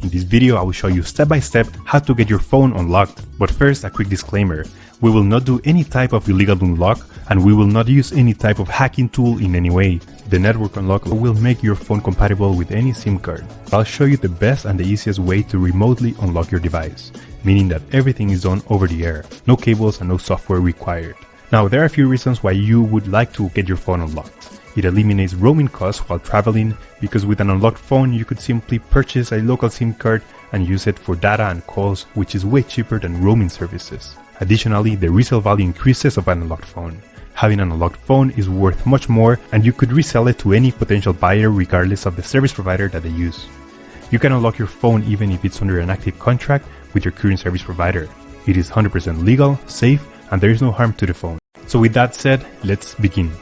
In this video, I will show you step by step how to get your phone unlocked. But first, a quick disclaimer. We will not do any type of illegal unlock, and we will not use any type of hacking tool in any way. The network unlock will make your phone compatible with any SIM card. I'll show you the best and the easiest way to remotely unlock your device, meaning that everything is done over the air, no cables and no software required. Now, there are a few reasons why you would like to get your phone unlocked. It eliminates roaming costs while traveling, because with an unlocked phone you could simply purchase a local SIM card and use it for data and calls, which is way cheaper than roaming services. Additionally, the resale value increases of an unlocked phone. Having an unlocked phone is worth much more, and you could resell it to any potential buyer regardless of the service provider that they use. You can unlock your phone even if it's under an active contract with your current service provider. It is 100% legal, safe, and there is no harm to the phone. So with that said, let's begin.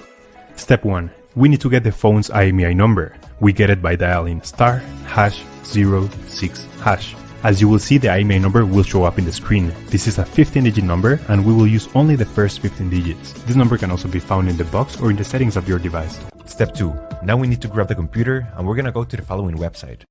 Step 1. We need to get the phone's IMEI number. We get it by dialing *#06#. As you will see, the IMEI number will show up in the screen. This is a 15-digit number, and we will use only the first 15 digits. This number can also be found in the box or in the settings of your device. Step 2. Now we need to grab the computer, and we're gonna go to the following website.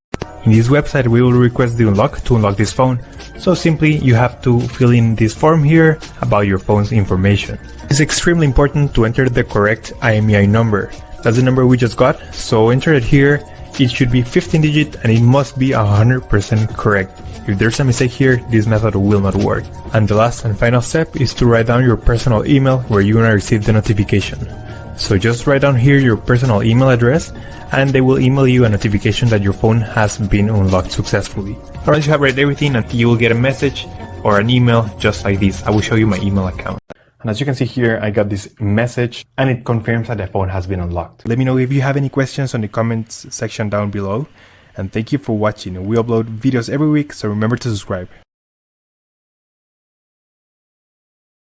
In this website, we will request the unlock to unlock this phone. So simply, you have to fill in this form here about your phone's information. It's extremely important to enter the correct IMEI number. That's the number we just got, so enter it here. It should be 15 digit and it must be 100% correct. If there's a mistake here, this method will not work. And the last and final step is to write down your personal email where you're gonna receive the notification. So just write down here your personal email address and they will email you a notification that your phone has been unlocked successfully. Once you have read everything, you will get a message or an email just like this. I will show you my email account. And as you can see here, I got this message and it confirms that the phone has been unlocked. Let me know if you have any questions on the comments section down below. And thank you for watching. We upload videos every week, so remember to subscribe.